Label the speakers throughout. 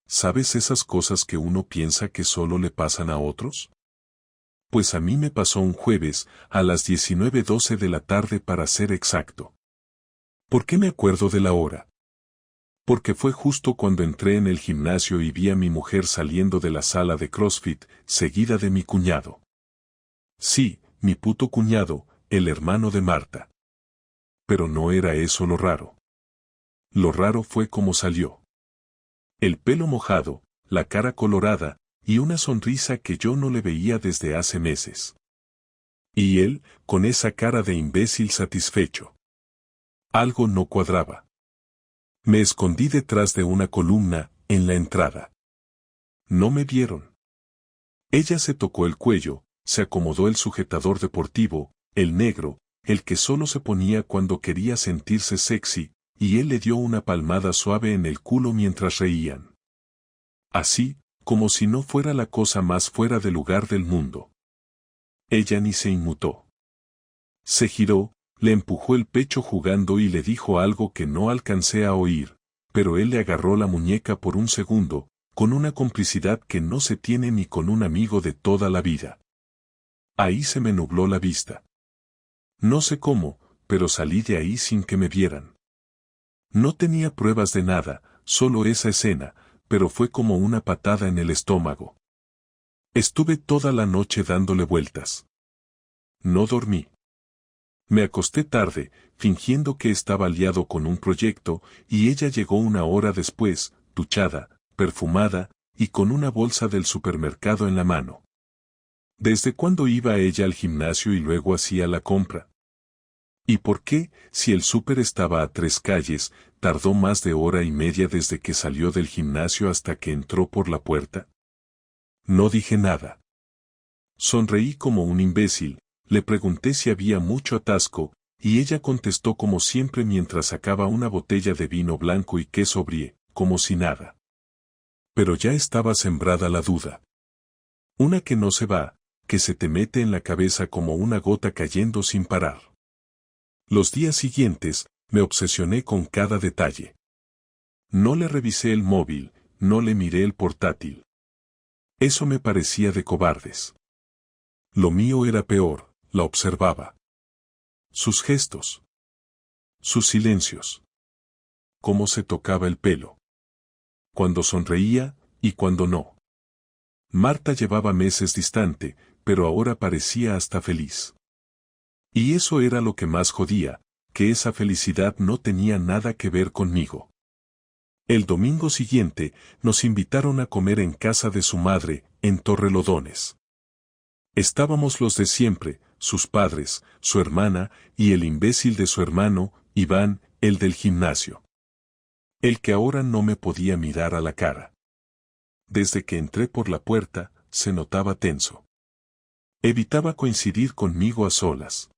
Speaker 1: ¿Sabes esas cosas que uno piensa que solo le pasan a otros? Pues a mí me pasó un jueves, a las 19:12 de la tarde para ser exacto. ¿Por qué me acuerdo de la hora? Porque fue justo cuando entré en el gimnasio y vi a mi mujer saliendo de la sala de CrossFit, seguida de mi cuñado. Sí, mi puto cuñado, el hermano de Marta. Pero no era eso lo raro. Lo raro fue cómo salió. El pelo mojado, la cara colorada, y una sonrisa que yo no le veía desde hace meses. Y él, con esa cara de imbécil satisfecho. Algo no cuadraba. Me escondí detrás de una columna, en la entrada. No me vieron. Ella se tocó el cuello, se acomodó el sujetador deportivo, el negro, el que solo se ponía cuando quería sentirse sexy, y él le dio una palmada suave en el culo mientras reían. Así, como si no fuera la cosa más fuera de lugar del mundo. Ella ni se inmutó. Se giró, le empujó el pecho jugando y le dijo algo que no alcancé a oír, pero él le agarró la muñeca por un segundo, con una complicidad que no se tiene ni con un amigo de toda la vida. Ahí se me nubló la vista. No sé cómo, pero salí de ahí sin que me vieran. No tenía pruebas de nada, solo esa escena, pero fue como una patada en el estómago. Estuve toda la noche dándole vueltas. No dormí. Me acosté tarde, fingiendo que estaba liado con un proyecto, y ella llegó una hora después, duchada, perfumada, y con una bolsa del supermercado en la mano. ¿Desde cuándo iba ella al gimnasio y luego hacía la compra? ¿Y por qué, si el súper estaba a 3 calles, tardó más de hora y media desde que salió del gimnasio hasta que entró por la puerta? No dije nada. Sonreí como un imbécil, le pregunté si había mucho atasco, y ella contestó como siempre mientras sacaba una botella de vino blanco y queso brie, como si nada. Pero ya estaba sembrada la duda. Una que no se va, que se te mete en la cabeza como una gota cayendo sin parar. Los días siguientes, me obsesioné con cada detalle. No le revisé el móvil, no le miré el portátil. Eso me parecía de cobardes. Lo mío era peor, la observaba. Sus gestos. Sus silencios. Cómo se tocaba el pelo. Cuando sonreía, y cuando no. Marta llevaba meses distante, pero ahora parecía hasta feliz. Y eso era lo que más jodía, que esa felicidad no tenía nada que ver conmigo. El domingo siguiente, nos invitaron a comer en casa de su madre, en Torrelodones. Estábamos los de siempre, sus padres, su hermana, y el imbécil de su hermano, Iván, el del gimnasio. El que ahora no me podía mirar a la cara. Desde que entré por la puerta, se notaba tenso. Evitaba coincidir conmigo a solas.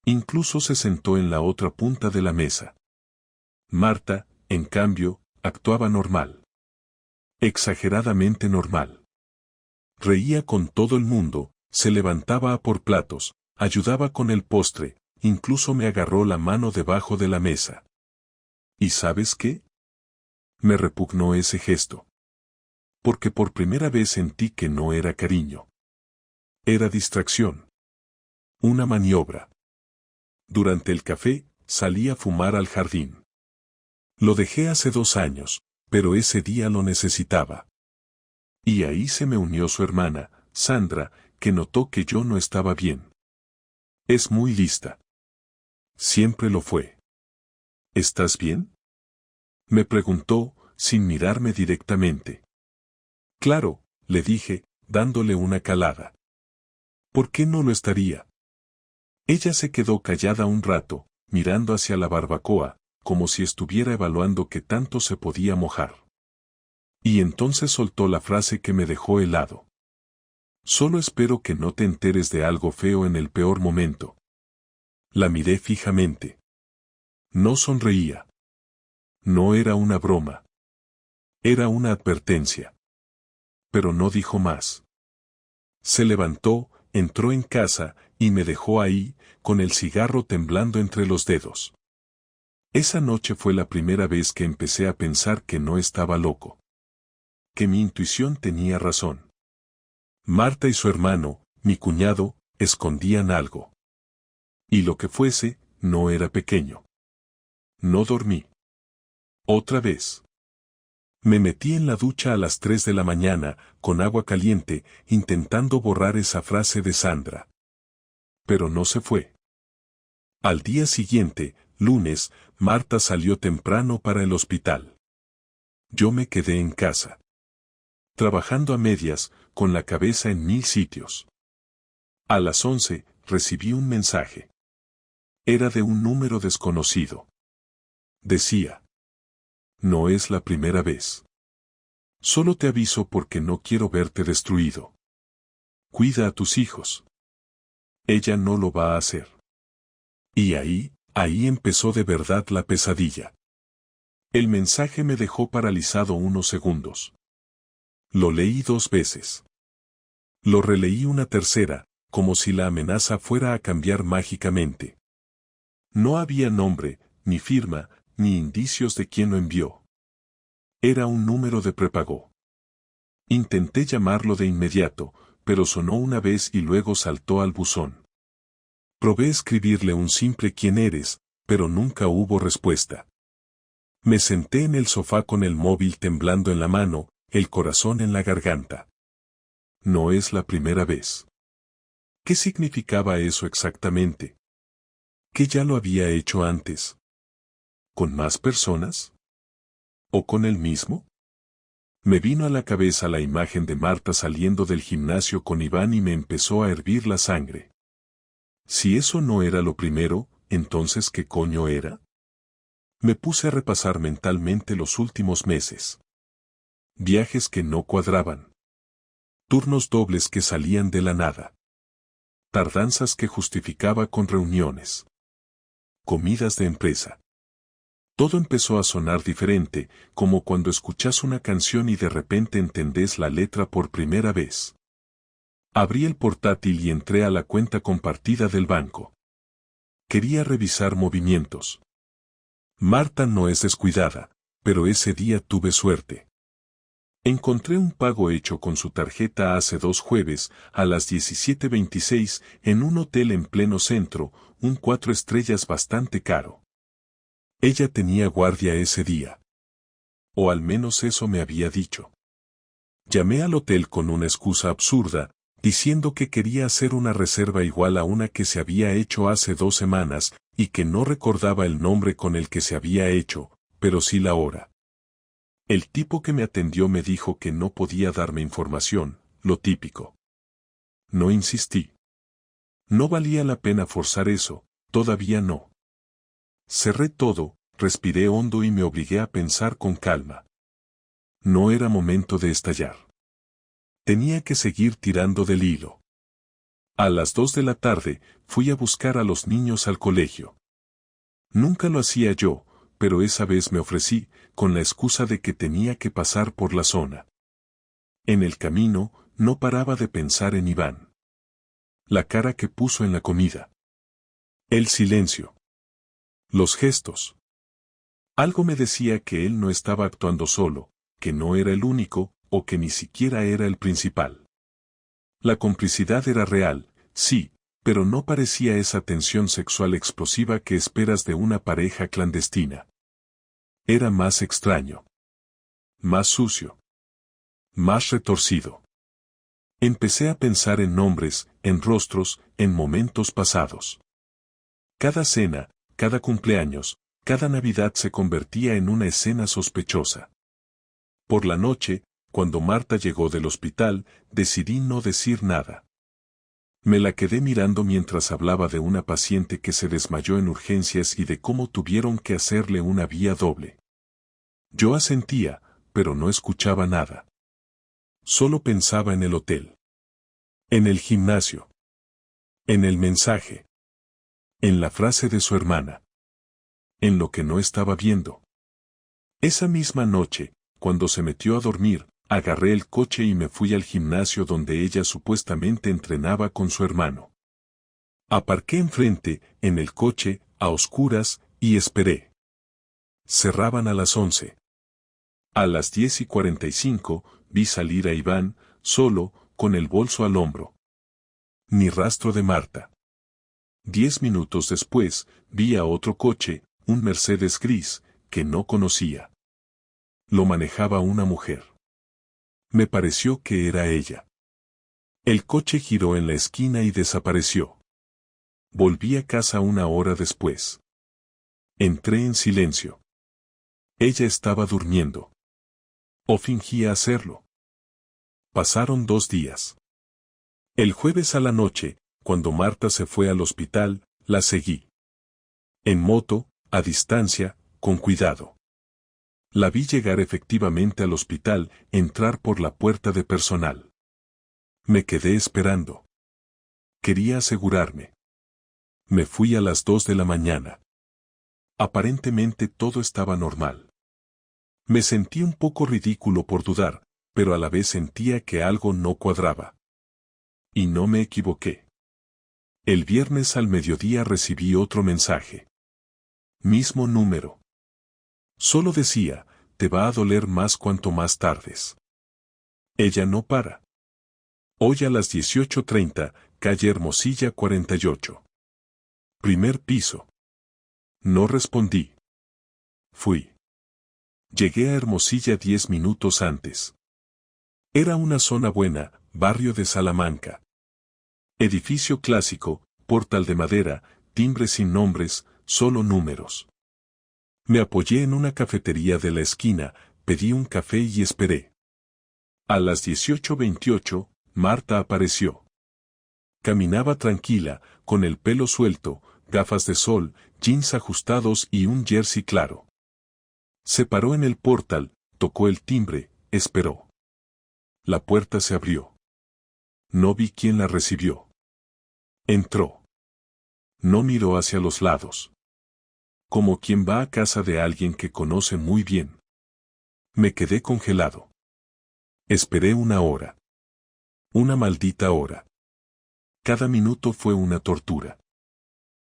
Speaker 1: Incluso se sentó en la otra punta de la mesa. Marta, en cambio, actuaba normal. Exageradamente normal. Reía con todo el mundo, se levantaba a por platos, ayudaba con el postre, incluso me agarró la mano debajo de la mesa. ¿Y sabes qué? Me repugnó ese gesto. Porque por primera vez sentí que no era cariño. Era distracción. Una maniobra. Durante el café, salí a fumar al jardín. Lo dejé hace 2 años, pero ese día lo necesitaba. Y ahí se me unió su hermana, Sandra, que notó que yo no estaba bien. Es muy lista. Siempre lo fue. ¿Estás bien? Me preguntó, sin mirarme directamente. Claro, le dije, dándole una calada. ¿Por qué no lo estaría? Ella se quedó callada un rato, mirando hacia la barbacoa, como si estuviera evaluando qué tanto se podía mojar. Y entonces soltó la frase que me dejó helado. Solo espero que no te enteres de algo feo en el peor momento. La miré fijamente. No sonreía. No era una broma. Era una advertencia. Pero no dijo más. Se levantó, entró en casa, y me dejó ahí, con el cigarro temblando entre los dedos. Esa noche fue la primera vez que empecé a pensar que no estaba loco. que mi intuición tenía razón. Marta y su hermano, mi cuñado, escondían algo. Y lo que fuese, no era pequeño. No dormí. Otra vez. Me metí en la ducha a las 3 de la mañana, con agua caliente, intentando borrar esa frase de Sandra. Pero no se fue. Al día siguiente, lunes, Marta salió temprano para el hospital. Yo me quedé en casa. Trabajando a medias, con la cabeza en 1000 sitios. A las 11, recibí un mensaje. Era de un número desconocido. Decía: no es la primera vez. Solo te aviso porque no quiero verte destruido. Cuida a tus hijos. Ella no lo va a hacer. Y ahí empezó de verdad la pesadilla. El mensaje me dejó paralizado unos segundos. Lo leí 2 veces. Lo releí una tercera, como si la amenaza fuera a cambiar mágicamente. No había nombre, ni firma, ni indicios de quién lo envió. Era un número de prepago. Intenté llamarlo de inmediato, pero sonó una vez y luego saltó al buzón. Probé escribirle un simple «¿Quién eres?», pero nunca hubo respuesta. Me senté en el sofá con el móvil temblando en la mano, el corazón en la garganta. No es la primera vez. ¿Qué significaba eso exactamente? ¿Que ya lo había hecho antes? ¿Con más personas? ¿O con él mismo? Me vino a la cabeza la imagen de Marta saliendo del gimnasio con Iván y me empezó a hervir la sangre. Si eso no era lo primero, entonces ¿qué coño era? Me puse a repasar mentalmente los últimos meses. Viajes que no cuadraban. Turnos dobles que salían de la nada. Tardanzas que justificaba con reuniones. Comidas de empresa. Todo empezó a sonar diferente, como cuando escuchas una canción y de repente entendés la letra por primera vez. Abrí el portátil y entré a la cuenta compartida del banco. Quería revisar movimientos. Marta no es descuidada, pero ese día tuve suerte. Encontré un pago hecho con su tarjeta hace 2 jueves, a las 17:26, en un hotel en pleno centro, un 4 estrellas bastante caro. Ella tenía guardia ese día. O al menos eso me había dicho. Llamé al hotel con una excusa absurda, diciendo que quería hacer una reserva igual a una que se había hecho hace 2 semanas, y que no recordaba el nombre con el que se había hecho, pero sí la hora. El tipo que me atendió me dijo que no podía darme información, lo típico. No insistí. No valía la pena forzar eso, todavía no. Cerré todo, respiré hondo y me obligué a pensar con calma. No era momento de estallar. Tenía que seguir tirando del hilo. A las 2 de la tarde, fui a buscar a los niños al colegio. Nunca lo hacía yo, pero esa vez me ofrecí, con la excusa de que tenía que pasar por la zona. En el camino, no paraba de pensar en Iván. La cara que puso en la comida. El silencio. Los gestos. Algo me decía que él no estaba actuando solo, que no era el único, o que ni siquiera era el principal. La complicidad era real, sí, pero no parecía esa tensión sexual explosiva que esperas de una pareja clandestina. Era más extraño. Más sucio. Más retorcido. Empecé a pensar en nombres, en rostros, en momentos pasados. Cada cena, cada cumpleaños, cada Navidad se convertía en una escena sospechosa. Por la noche, cuando Marta llegó del hospital, decidí no decir nada. Me la quedé mirando mientras hablaba de una paciente que se desmayó en urgencias y de cómo tuvieron que hacerle una vía doble. Yo asentía, pero no escuchaba nada. Solo pensaba en el hotel. En el gimnasio. En el mensaje. En la frase de su hermana. En lo que no estaba viendo. Esa misma noche, cuando se metió a dormir, agarré el coche y me fui al gimnasio donde ella supuestamente entrenaba con su hermano. Aparqué enfrente, en el coche, a oscuras, y esperé. Cerraban a las 11. A las 10:45, vi salir a Iván, solo, con el bolso al hombro. Ni rastro de Marta. 10 minutos después, vi a otro coche, un Mercedes gris, que no conocía. Lo manejaba una mujer. Me pareció que era ella. El coche giró en la esquina y desapareció. Volví a casa una hora después. Entré en silencio. Ella estaba durmiendo. O fingía hacerlo. Pasaron 2 días. El jueves a la noche, cuando Marta se fue al hospital, la seguí. En moto, a distancia, con cuidado. La vi llegar efectivamente al hospital, entrar por la puerta de personal. Me quedé esperando. Quería asegurarme. Me fui a las 2 de la mañana. Aparentemente todo estaba normal. Me sentí un poco ridículo por dudar, pero a la vez sentía que algo no cuadraba. Y no me equivoqué. El viernes al mediodía recibí otro mensaje. Mismo número. Solo decía, te va a doler más cuanto más tardes. Ella no para. Hoy a las 18:30, calle Hermosilla 48. Primer piso. No respondí. Fui. Llegué a Hermosilla 10 minutos antes. Era una zona buena, barrio de Salamanca. Edificio clásico, portal de madera, timbre sin nombres, solo números. Me apoyé en una cafetería de la esquina, pedí un café y esperé. A las 18:28, Marta apareció. Caminaba tranquila, con el pelo suelto, gafas de sol, jeans ajustados y un jersey claro. Se paró en el portal, tocó el timbre, esperó. La puerta se abrió. No vi quién la recibió. Entró. No miró hacia los lados. Como quien va a casa de alguien que conoce muy bien. Me quedé congelado. Esperé una hora. Una maldita hora. Cada minuto fue una tortura.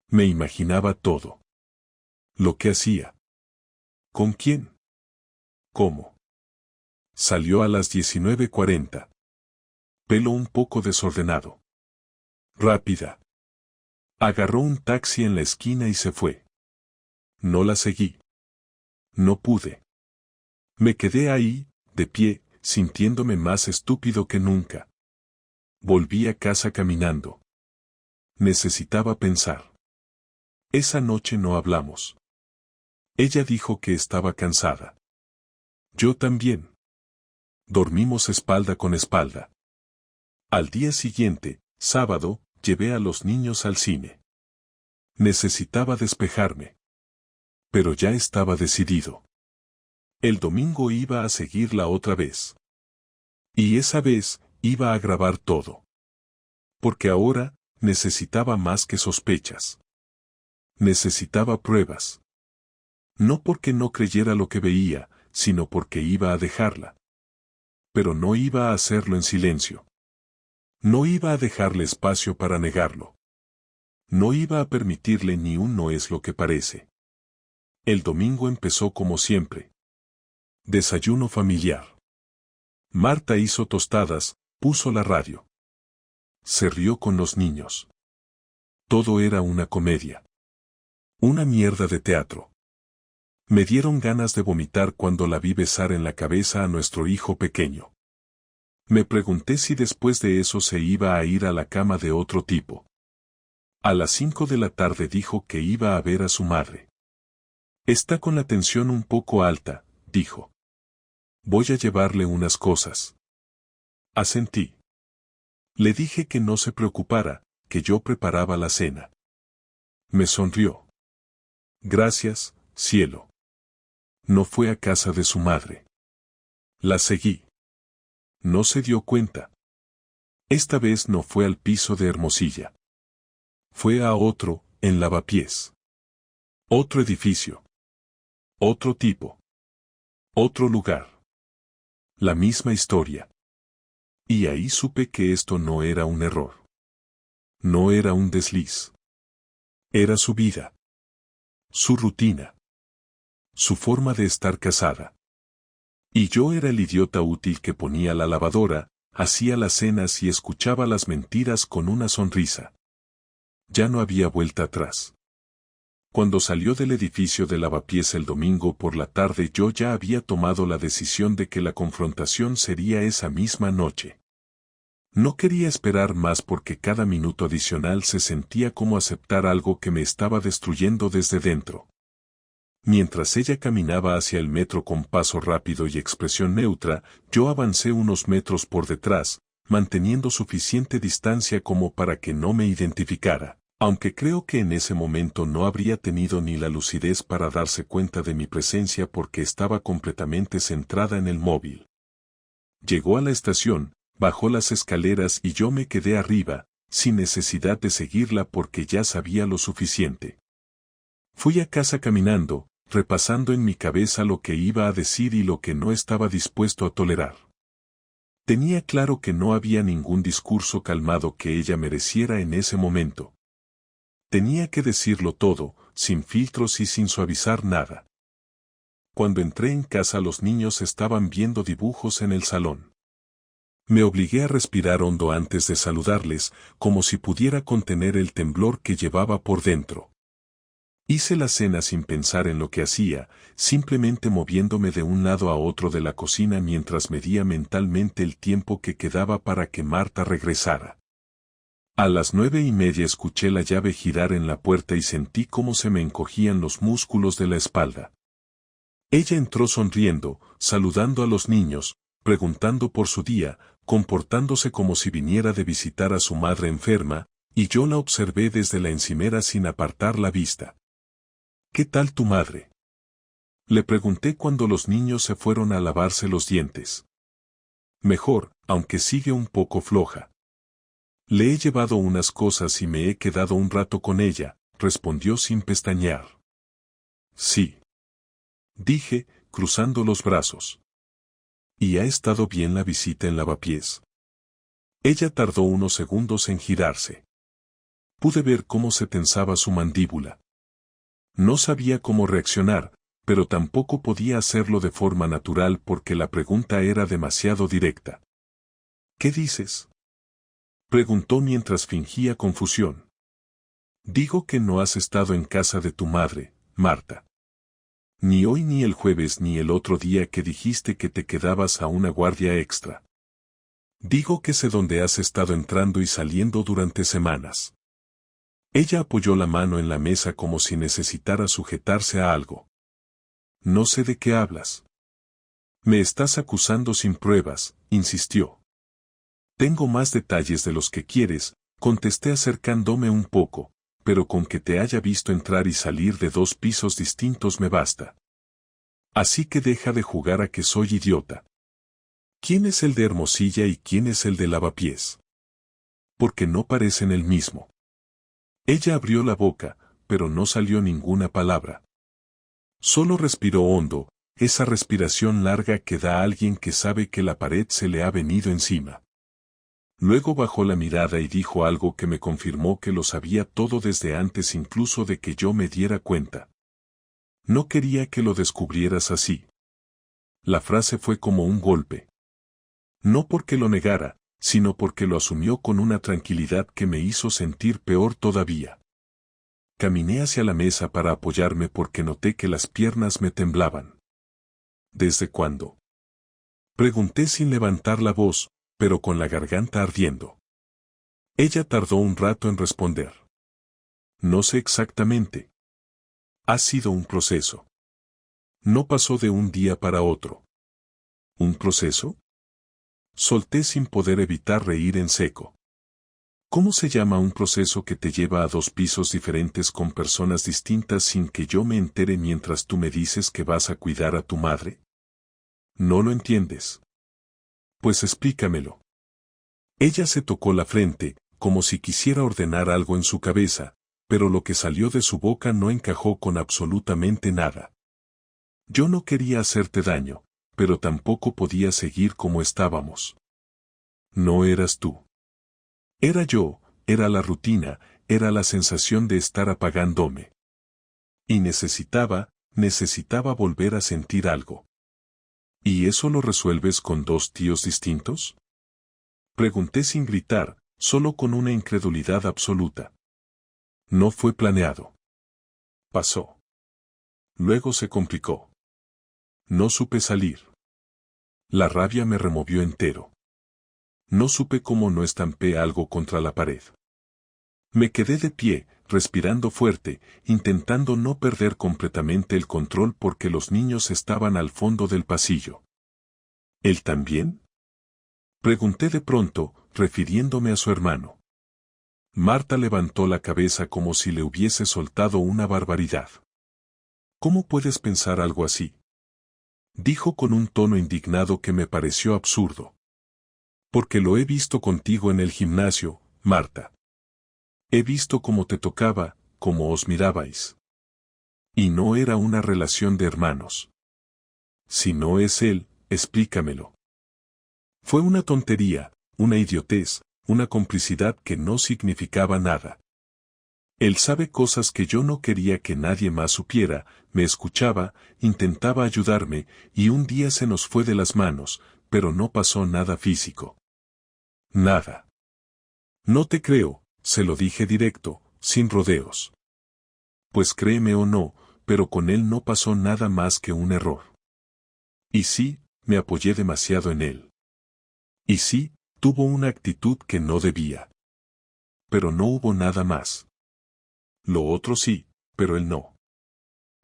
Speaker 1: Me imaginaba todo. Lo que hacía. ¿Con quién? ¿Cómo? Salió a las 19:40. Pelo un poco desordenado. Rápida. Agarró un taxi en la esquina y se fue. No la seguí. No pude. Me quedé ahí, de pie, sintiéndome más estúpido que nunca. Volví a casa caminando. Necesitaba pensar. Esa noche no hablamos. Ella dijo que estaba cansada. Yo también. Dormimos espalda con espalda. Al día siguiente, sábado, llevé a los niños al cine. Necesitaba despejarme. Pero ya estaba decidido. El domingo iba a seguirla otra vez. Y esa vez, iba a grabar todo. Porque ahora, necesitaba más que sospechas. Necesitaba pruebas. No porque no creyera lo que veía, sino porque iba a dejarla. Pero no iba a hacerlo en silencio. No iba a dejarle espacio para negarlo. No iba a permitirle ni un no es lo que parece. El domingo empezó como siempre. Desayuno familiar. Marta hizo tostadas, puso la radio. Se rió con los niños. Todo era una comedia. Una mierda de teatro. Me dieron ganas de vomitar cuando la vi besar en la cabeza a nuestro hijo pequeño. Me pregunté si después de eso se iba a ir a la cama de otro tipo. A las 5 de la tarde dijo que iba a ver a su madre. Está con la tensión un poco alta, dijo. Voy a llevarle unas cosas. Asentí. Le dije que no se preocupara, que yo preparaba la cena. Me sonrió. Gracias, cielo. No fue a casa de su madre. La seguí. No se dio cuenta. Esta vez no fue al piso de Hermosilla. Fue a otro, en Lavapiés. Otro edificio. Otro tipo. Otro lugar. La misma historia. Y ahí supe que esto no era un error. No era un desliz. Era su vida. Su rutina. Su forma de estar casada. Y yo era el idiota útil que ponía la lavadora, hacía las cenas y escuchaba las mentiras con una sonrisa. Ya no había vuelta atrás. Cuando salió del edificio de Lavapiés el domingo por la tarde, yo ya había tomado la decisión de que la confrontación sería esa misma noche. No quería esperar más porque cada minuto adicional se sentía como aceptar algo que me estaba destruyendo desde dentro. Mientras ella caminaba hacia el metro con paso rápido y expresión neutra, yo avancé unos metros por detrás, manteniendo suficiente distancia como para que no me identificara, aunque creo que en ese momento no habría tenido ni la lucidez para darse cuenta de mi presencia porque estaba completamente centrada en el móvil. Llegó a la estación, bajó las escaleras y yo me quedé arriba, sin necesidad de seguirla porque ya sabía lo suficiente. Fui a casa caminando, repasando en mi cabeza lo que iba a decir y lo que no estaba dispuesto a tolerar. Tenía claro que no había ningún discurso calmado que ella mereciera en ese momento. Tenía que decirlo todo, sin filtros y sin suavizar nada. Cuando entré en casa los niños estaban viendo dibujos en el salón. Me obligué a respirar hondo antes de saludarles, como si pudiera contener el temblor que llevaba por dentro. Hice la cena sin pensar en lo que hacía, simplemente moviéndome de un lado a otro de la cocina mientras medía mentalmente el tiempo que quedaba para que Marta regresara. A las 9:30 escuché la llave girar en la puerta y sentí cómo se me encogían los músculos de la espalda. Ella entró sonriendo, saludando a los niños, preguntando por su día, comportándose como si viniera de visitar a su madre enferma, y yo la observé desde la encimera sin apartar la vista. ¿Qué tal tu madre? Le pregunté cuando los niños se fueron a lavarse los dientes. Mejor, aunque sigue un poco floja. Le he llevado unas cosas y me he quedado un rato con ella, respondió sin pestañear. Sí. Dije, cruzando los brazos. ¿Y ha estado bien la visita en Lavapiés? Ella tardó unos segundos en girarse. Pude ver cómo se tensaba su mandíbula. No sabía cómo reaccionar, pero tampoco podía hacerlo de forma natural porque la pregunta era demasiado directa. ¿Qué dices? Preguntó mientras fingía confusión. Digo que no has estado en casa de tu madre, Marta. Ni hoy ni el jueves ni el otro día que dijiste que te quedabas a una guardia extra. Digo que sé dónde has estado entrando y saliendo durante semanas. Ella apoyó la mano en la mesa como si necesitara sujetarse a algo. No sé de qué hablas. Me estás acusando sin pruebas, insistió. Tengo más detalles de los que quieres, contesté acercándome un poco, pero con que te haya visto entrar y salir de 2 pisos distintos me basta. Así que deja de jugar a que soy idiota. ¿Quién es el de Hermosilla y quién es el de Lavapiés? Porque no parecen el mismo. Ella abrió la boca, pero no salió ninguna palabra. Solo respiró hondo, esa respiración larga que da a alguien que sabe que la pared se le ha venido encima. Luego bajó la mirada y dijo algo que me confirmó que lo sabía todo desde antes incluso de que yo me diera cuenta. No quería que lo descubrieras así. La frase fue como un golpe. No porque lo negara, sino porque lo asumió con una tranquilidad que me hizo sentir peor todavía. Caminé hacia la mesa para apoyarme porque noté que las piernas me temblaban. ¿Desde cuándo? Pregunté sin levantar la voz, pero con la garganta ardiendo. Ella tardó un rato en responder. No sé exactamente. Ha sido un proceso. No pasó de un día para otro. ¿Un proceso? Solté sin poder evitar reír en seco. ¿Cómo se llama un proceso que te lleva a 2 pisos diferentes con personas distintas sin que yo me entere mientras tú me dices que vas a cuidar a tu madre? ¿No lo entiendes? Pues explícamelo. Ella se tocó la frente, como si quisiera ordenar algo en su cabeza, pero lo que salió de su boca no encajó con absolutamente nada. Yo no quería hacerte daño, pero tampoco podía seguir como estábamos. No eras tú. Era yo, era la rutina, era la sensación de estar apagándome. Y necesitaba volver a sentir algo. ¿Y eso lo resuelves con dos tíos distintos? Pregunté sin gritar, solo con una incredulidad absoluta. No fue planeado. Pasó. Luego se complicó. No supe salir. La rabia me removió entero. No supe cómo no estampé algo contra la pared. Me quedé de pie, respirando fuerte, intentando no perder completamente el control porque los niños estaban al fondo del pasillo. ¿Él también? Pregunté de pronto, refiriéndome a su hermano. Marta levantó la cabeza como si le hubiese soltado una barbaridad. ¿Cómo puedes pensar algo así?, dijo con un tono indignado que me pareció absurdo. Porque lo he visto contigo en el gimnasio, Marta. He visto cómo te tocaba, cómo os mirabais. Y no era una relación de hermanos. Si no es él, explícamelo. Fue una tontería, una idiotez, una complicidad que no significaba nada. Él sabe cosas que yo no quería que nadie más supiera, me escuchaba, intentaba ayudarme, y un día se nos fue de las manos, pero no pasó nada físico. Nada. No te creo, se lo dije directo, sin rodeos. Pues créeme o no, pero con él no pasó nada más que un error. Y sí, me apoyé demasiado en él. Y sí, tuvo una actitud que no debía. Pero no hubo nada más. Lo otro sí, pero él no.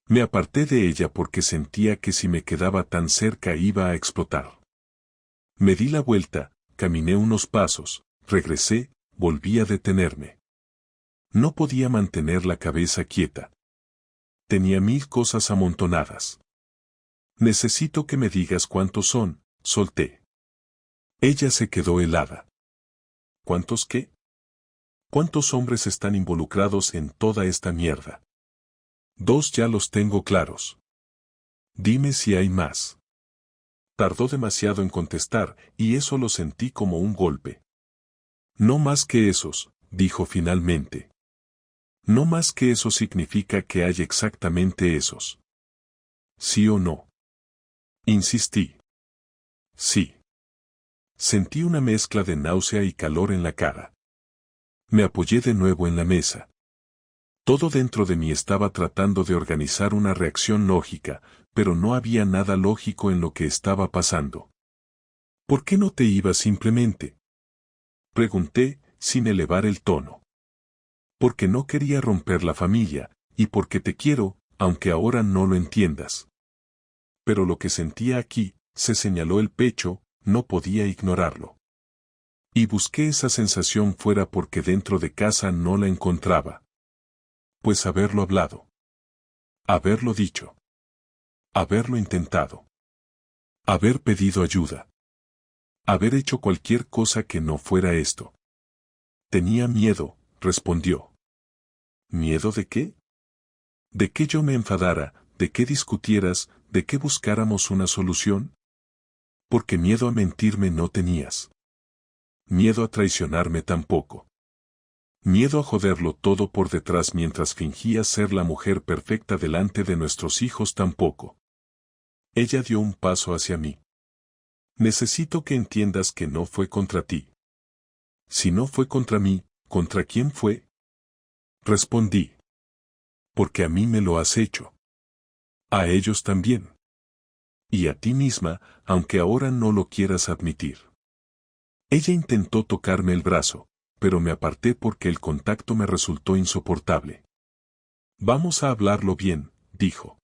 Speaker 1: Me aparté de ella porque sentía que si me quedaba tan cerca iba a explotar. Me di la vuelta, caminé unos pasos, regresé, volví a detenerme. No podía mantener la cabeza quieta. Tenía 1000 cosas amontonadas. Necesito que me digas cuántos son, solté. Ella se quedó helada. ¿Cuántos qué? ¿Cuántos hombres están involucrados en toda esta mierda? 2 ya los tengo claros. Dime si hay más. Tardó demasiado en contestar, y eso lo sentí como un golpe. No más que esos, dijo finalmente. No más que eso significa que hay exactamente esos. ¿Sí o no? Insistí. Sí. Sentí una mezcla de náusea y calor en la cara. Me apoyé de nuevo en la mesa. Todo dentro de mí estaba tratando de organizar una reacción lógica, pero no había nada lógico en lo que estaba pasando. ¿Por qué no te ibas simplemente?, pregunté, sin elevar el tono. Porque no quería romper la familia, y porque te quiero, aunque ahora no lo entiendas. Pero lo que sentía aquí, se señaló el pecho, no podía ignorarlo. Y busqué esa sensación fuera porque dentro de casa no la encontraba. Pues haberlo hablado. Haberlo dicho. Haberlo intentado. Haber pedido ayuda. Haber hecho cualquier cosa que no fuera esto. Tenía miedo, respondió. ¿Miedo de qué? ¿De que yo me enfadara, de que discutieras, de que buscáramos una solución? Porque miedo a mentirme no tenías. Miedo a traicionarme tampoco. Miedo a joderlo todo por detrás mientras fingías ser la mujer perfecta delante de nuestros hijos tampoco. Ella dio un paso hacia mí. Necesito que entiendas que no fue contra ti. Si no fue contra mí, ¿contra quién fue? Respondí. Porque a mí me lo has hecho. A ellos también. Y a ti misma, aunque ahora no lo quieras admitir. Ella intentó tocarme el brazo, pero me aparté porque el contacto me resultó insoportable. Vamos a hablarlo bien, dijo.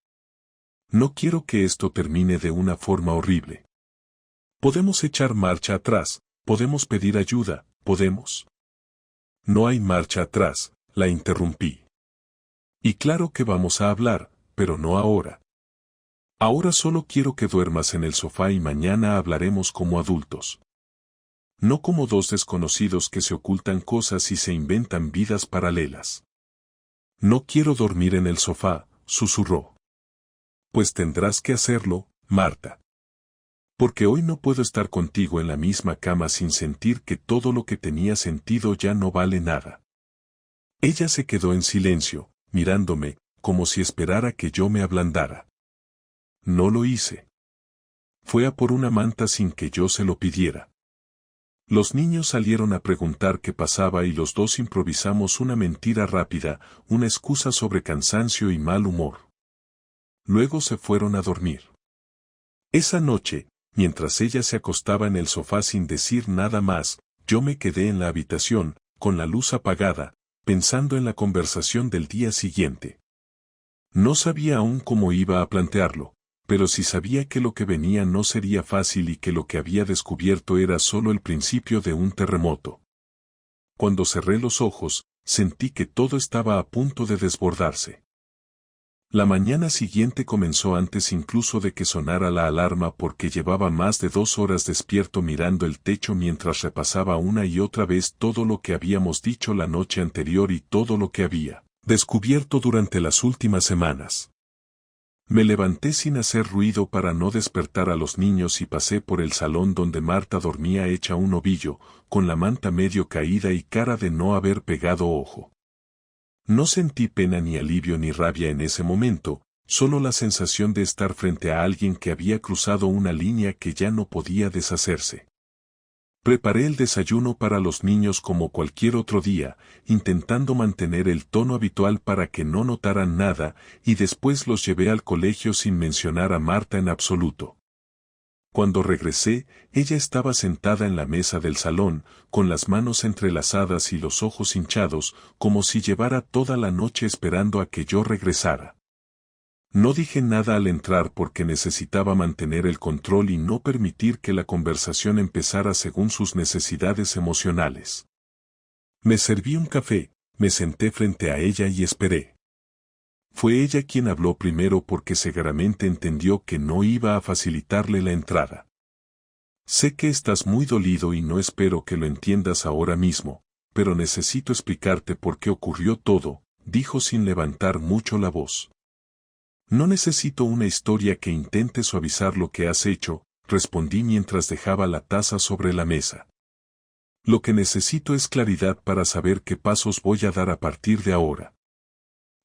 Speaker 1: No quiero que esto termine de una forma horrible. Podemos echar marcha atrás, podemos pedir ayuda, podemos. No hay marcha atrás, la interrumpí. Y claro que vamos a hablar, pero no ahora. Ahora solo quiero que duermas en el sofá y mañana hablaremos como adultos. No como dos desconocidos que se ocultan cosas y se inventan vidas paralelas. No quiero dormir en el sofá, susurró. Pues tendrás que hacerlo, Marta. Porque hoy no puedo estar contigo en la misma cama sin sentir que todo lo que tenía sentido ya no vale nada. Ella se quedó en silencio, mirándome, como si esperara que yo me ablandara. No lo hice. Fue a por una manta sin que yo se lo pidiera. Los niños salieron a preguntar qué pasaba y los dos improvisamos una mentira rápida, una excusa sobre cansancio y mal humor. Luego se fueron a dormir. Esa noche, mientras ella se acostaba en el sofá sin decir nada más, yo me quedé en la habitación, con la luz apagada, pensando en la conversación del día siguiente. No sabía aún cómo iba a plantearlo, pero sí sabía que lo que venía no sería fácil y que lo que había descubierto era solo el principio de un terremoto. Cuando cerré los ojos, sentí que todo estaba a punto de desbordarse. La mañana siguiente comenzó antes incluso de que sonara la alarma porque llevaba más de 2 horas despierto mirando el techo mientras repasaba una y otra vez todo lo que habíamos dicho la noche anterior y todo lo que había descubierto durante las últimas semanas. Me levanté sin hacer ruido para no despertar a los niños y pasé por el salón donde Marta dormía hecha un ovillo, con la manta medio caída y cara de no haber pegado ojo. No sentí pena ni alivio ni rabia en ese momento, solo la sensación de estar frente a alguien que había cruzado una línea que ya no podía deshacerse. Preparé el desayuno para los niños como cualquier otro día, intentando mantener el tono habitual para que no notaran nada, y después los llevé al colegio sin mencionar a Marta en absoluto. Cuando regresé, ella estaba sentada en la mesa del salón, con las manos entrelazadas y los ojos hinchados, como si llevara toda la noche esperando a que yo regresara. No dije nada al entrar porque necesitaba mantener el control y no permitir que la conversación empezara según sus necesidades emocionales. Me serví un café, me senté frente a ella y esperé. Fue ella quien habló primero porque seguramente entendió que no iba a facilitarle la entrada. Sé que estás muy dolido y no espero que lo entiendas ahora mismo, pero necesito explicarte por qué ocurrió todo, dijo sin levantar mucho la voz. No necesito una historia que intente suavizar lo que has hecho, respondí mientras dejaba la taza sobre la mesa. Lo que necesito es claridad para saber qué pasos voy a dar a partir de ahora.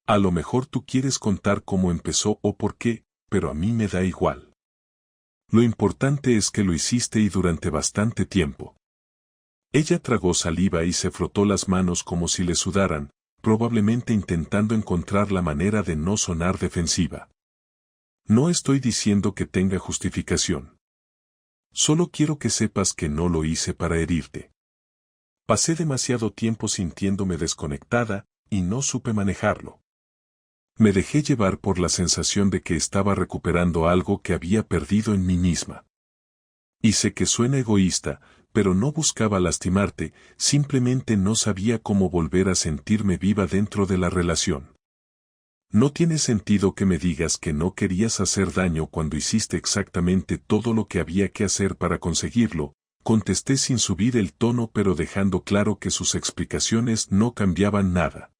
Speaker 1: A lo mejor tú quieres contar cómo empezó o por qué, pero a mí me da igual. Lo importante es que lo hiciste y durante bastante tiempo. Ella tragó saliva y se frotó las manos como si le sudaran, probablemente intentando encontrar la manera de no sonar defensiva. No estoy diciendo que tenga justificación. Solo quiero que sepas que no lo hice para herirte. Pasé demasiado tiempo sintiéndome desconectada, y no supe manejarlo. Me dejé llevar por la sensación de que estaba recuperando algo que había perdido en mí misma. Y sé que suena egoísta, pero no buscaba lastimarte, simplemente no sabía cómo volver a sentirme viva dentro de la relación. No tiene sentido que me digas que no querías hacer daño cuando hiciste exactamente todo lo que había que hacer para conseguirlo, contesté sin subir el tono pero dejando claro que sus explicaciones no cambiaban nada.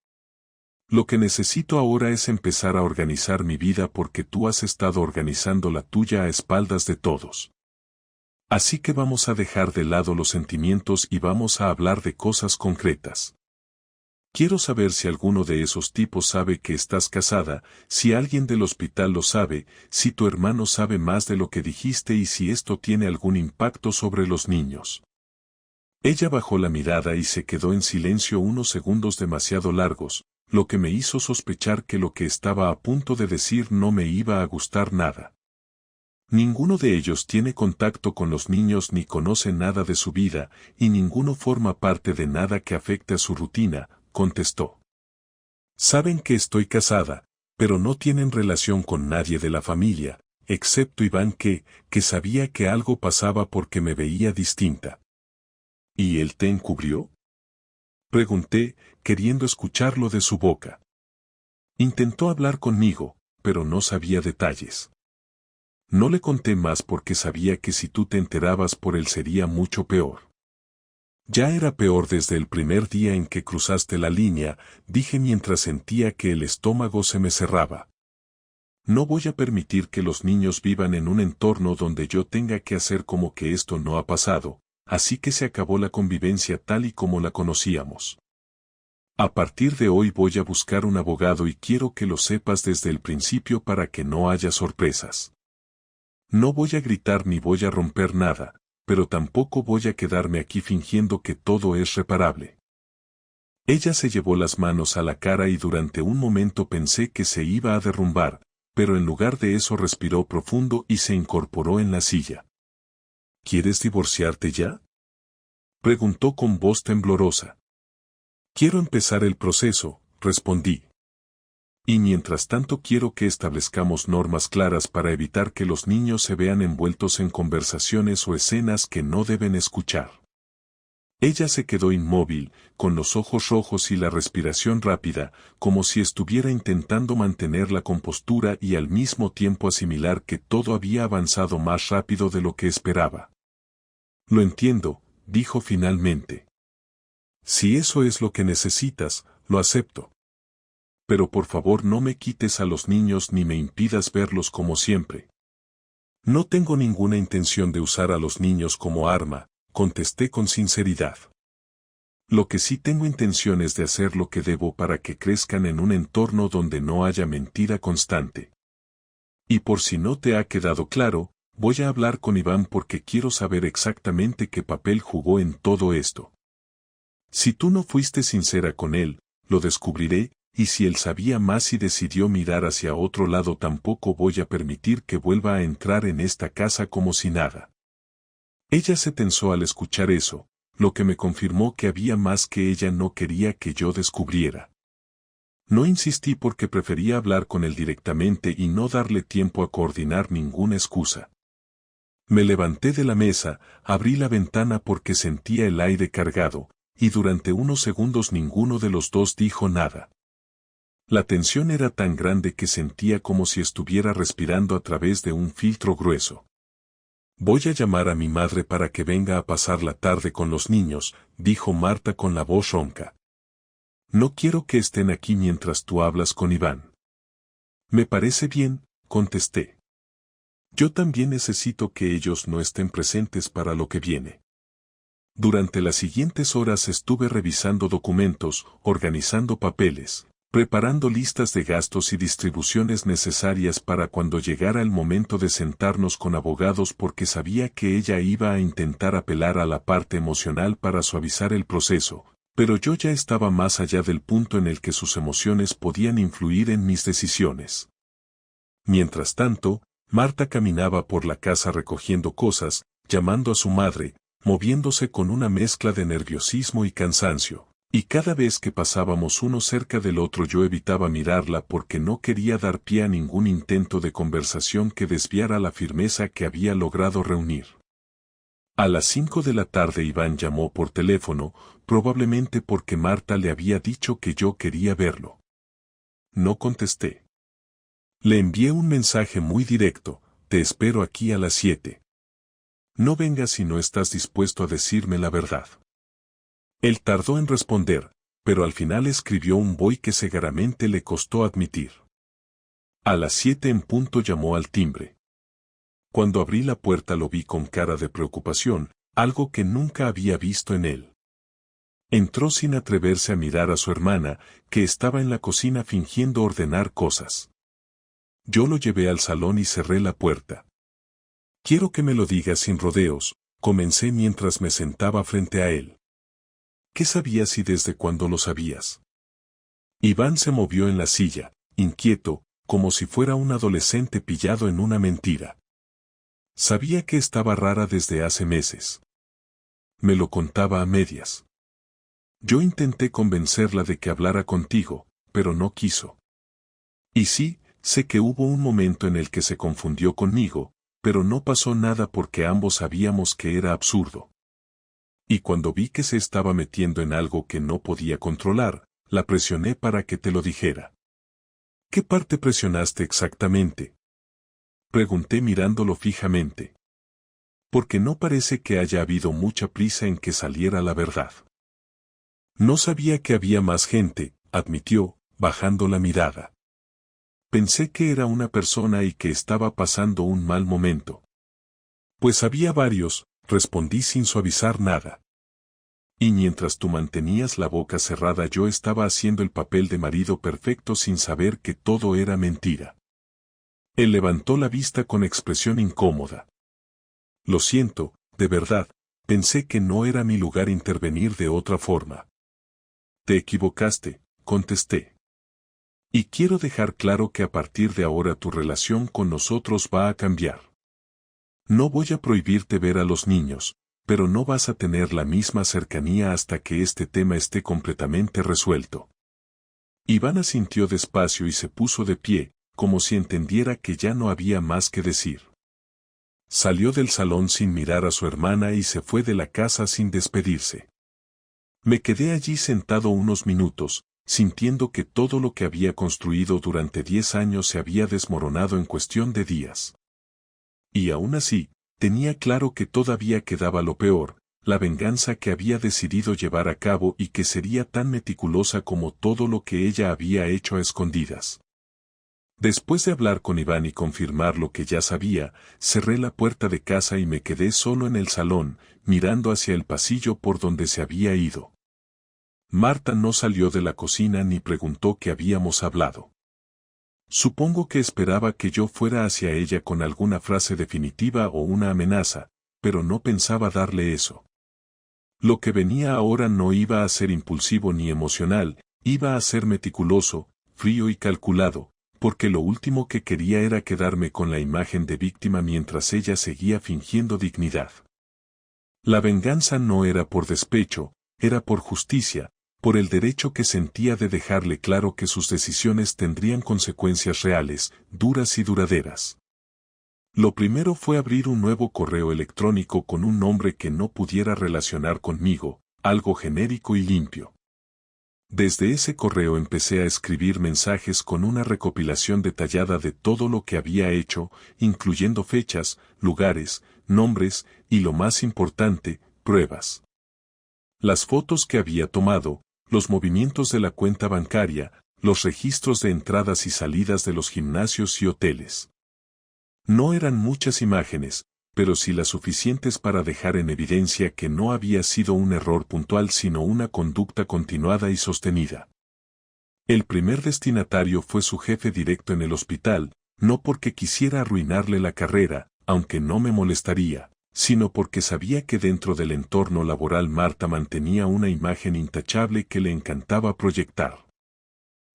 Speaker 1: Lo que necesito ahora es empezar a organizar mi vida porque tú has estado organizando la tuya a espaldas de todos. Así que vamos a dejar de lado los sentimientos y vamos a hablar de cosas concretas. Quiero saber si alguno de esos tipos sabe que estás casada, si alguien del hospital lo sabe, si tu hermano sabe más de lo que dijiste y si esto tiene algún impacto sobre los niños. Ella bajó la mirada y se quedó en silencio unos segundos demasiado largos, lo que me hizo sospechar que lo que estaba a punto de decir no me iba a gustar nada. Ninguno de ellos tiene contacto con los niños ni conoce nada de su vida, y ninguno forma parte de nada que afecte a su rutina, contestó. Saben que estoy casada, pero no tienen relación con nadie de la familia, excepto Iván que sabía que algo pasaba porque me veía distinta. ¿Y él te encubrió? Pregunté, queriendo escucharlo de su boca. Intentó hablar conmigo, pero no sabía detalles. No le conté más porque sabía que si tú te enterabas por él sería mucho peor. Ya era peor desde el primer día en que cruzaste la línea, dije mientras sentía que el estómago se me cerraba. No voy a permitir que los niños vivan en un entorno donde yo tenga que hacer como que esto no ha pasado, así que se acabó la convivencia tal y como la conocíamos. A partir de hoy voy a buscar un abogado y quiero que lo sepas desde el principio para que no haya sorpresas. No voy a gritar ni voy a romper nada, pero tampoco voy a quedarme aquí fingiendo que todo es reparable. Ella se llevó las manos a la cara y durante un momento pensé que se iba a derrumbar, pero en lugar de eso respiró profundo y se incorporó en la silla. ¿Quieres divorciarte ya?, preguntó con voz temblorosa. Quiero empezar el proceso, respondí. Y mientras tanto quiero que establezcamos normas claras para evitar que los niños se vean envueltos en conversaciones o escenas que no deben escuchar. Ella se quedó inmóvil, con los ojos rojos y la respiración rápida, como si estuviera intentando mantener la compostura y al mismo tiempo asimilar que todo había avanzado más rápido de lo que esperaba. Lo entiendo, dijo finalmente. Si eso es lo que necesitas, lo acepto. Pero por favor no me quites a los niños ni me impidas verlos como siempre. No tengo ninguna intención de usar a los niños como arma, contesté con sinceridad. Lo que sí tengo intención es de hacer lo que debo para que crezcan en un entorno donde no haya mentira constante. Y por si no te ha quedado claro, voy a hablar con Iván porque quiero saber exactamente qué papel jugó en todo esto. Si tú no fuiste sincera con él, lo descubriré, y si él sabía más y decidió mirar hacia otro lado tampoco voy a permitir que vuelva a entrar en esta casa como si nada. Ella se tensó al escuchar eso, lo que me confirmó que había más que ella no quería que yo descubriera. No insistí porque prefería hablar con él directamente y no darle tiempo a coordinar ninguna excusa. Me levanté de la mesa, abrí la ventana porque sentía el aire cargado, y durante unos segundos ninguno de los dos dijo nada. La tensión era tan grande que sentía como si estuviera respirando a través de un filtro grueso. Voy a llamar a mi madre para que venga a pasar la tarde con los niños, dijo Marta con la voz ronca. No quiero que estén aquí mientras tú hablas con Iván. Me parece bien, contesté. Yo también necesito que ellos no estén presentes para lo que viene. Durante las siguientes horas estuve revisando documentos, organizando papeles, preparando listas de gastos y distribuciones necesarias para cuando llegara el momento de sentarnos con abogados porque sabía que ella iba a intentar apelar a la parte emocional para suavizar el proceso, pero yo ya estaba más allá del punto en el que sus emociones podían influir en mis decisiones. Mientras tanto, Marta caminaba por la casa recogiendo cosas, llamando a su madre, moviéndose con una mezcla de nerviosismo y cansancio. Y cada vez que pasábamos uno cerca del otro yo evitaba mirarla porque no quería dar pie a ningún intento de conversación que desviara la firmeza que había logrado reunir. A las 5 de la tarde Iván llamó por teléfono, probablemente porque Marta le había dicho que yo quería verlo. No contesté. Le envié un mensaje muy directo, te espero aquí a las 7. No vengas si no estás dispuesto a decirme la verdad. Él tardó en responder, pero al final escribió un voy que segaramente le costó admitir. A las 7 en punto llamó al timbre. Cuando abrí la puerta lo vi con cara de preocupación, algo que nunca había visto en él. Entró sin atreverse a mirar a su hermana, que estaba en la cocina fingiendo ordenar cosas. Yo lo llevé al salón y cerré la puerta. Quiero que me lo digas sin rodeos, comencé mientras me sentaba frente a él. ¿Qué sabías y desde cuándo lo sabías? Iván se movió en la silla, inquieto, como si fuera un adolescente pillado en una mentira. Sabía que estaba rara desde hace meses. Me lo contaba a medias. Yo intenté convencerla de que hablara contigo, pero no quiso. Y sí, sé que hubo un momento en el que se confundió conmigo, pero no pasó nada porque ambos sabíamos que era absurdo. Y cuando vi que se estaba metiendo en algo que no podía controlar, la presioné para que te lo dijera. ¿Qué parte presionaste exactamente?, pregunté mirándolo fijamente. Porque no parece que haya habido mucha prisa en que saliera la verdad. No sabía que había más gente, admitió, bajando la mirada. Pensé que era una persona y que estaba pasando un mal momento. Pues había varios, respondí sin suavizar nada. Y mientras tú mantenías la boca cerrada yo estaba haciendo el papel de marido perfecto sin saber que todo era mentira. Él levantó la vista con expresión incómoda. Lo siento, de verdad, pensé que no era mi lugar intervenir de otra forma. Te equivocaste, contesté. Y quiero dejar claro que a partir de ahora tu relación con nosotros va a cambiar. No voy a prohibirte ver a los niños, pero no vas a tener la misma cercanía hasta que este tema esté completamente resuelto. Iván asintió despacio y se puso de pie, como si entendiera que ya no había más que decir. Salió del salón sin mirar a su hermana y se fue de la casa sin despedirse. Me quedé allí sentado unos minutos, sintiendo que todo lo que había construido durante 10 años se había desmoronado en cuestión de días. Y aún así, tenía claro que todavía quedaba lo peor, la venganza que había decidido llevar a cabo y que sería tan meticulosa como todo lo que ella había hecho a escondidas. Después de hablar con Iván y confirmar lo que ya sabía, cerré la puerta de casa y me quedé solo en el salón, mirando hacia el pasillo por donde se había ido. Marta no salió de la cocina ni preguntó qué habíamos hablado. Supongo que esperaba que yo fuera hacia ella con alguna frase definitiva o una amenaza, pero no pensaba darle eso. Lo que venía ahora no iba a ser impulsivo ni emocional, iba a ser meticuloso, frío y calculado, porque lo último que quería era quedarme con la imagen de víctima mientras ella seguía fingiendo dignidad. La venganza no era por despecho, era por justicia, por el derecho que sentía de dejarle claro que sus decisiones tendrían consecuencias reales, duras y duraderas. Lo primero fue abrir un nuevo correo electrónico con un nombre que no pudiera relacionar conmigo, algo genérico y limpio. Desde ese correo empecé a escribir mensajes con una recopilación detallada de todo lo que había hecho, incluyendo fechas, lugares, nombres y, lo más importante, pruebas. Las fotos que había tomado, los movimientos de la cuenta bancaria, los registros de entradas y salidas de los gimnasios y hoteles. No eran muchas imágenes, pero sí las suficientes para dejar en evidencia que no había sido un error puntual sino una conducta continuada y sostenida. El primer destinatario fue su jefe directo en el hospital, no porque quisiera arruinarle la carrera, aunque no me molestaría, sino porque sabía que dentro del entorno laboral Marta mantenía una imagen intachable que le encantaba proyectar.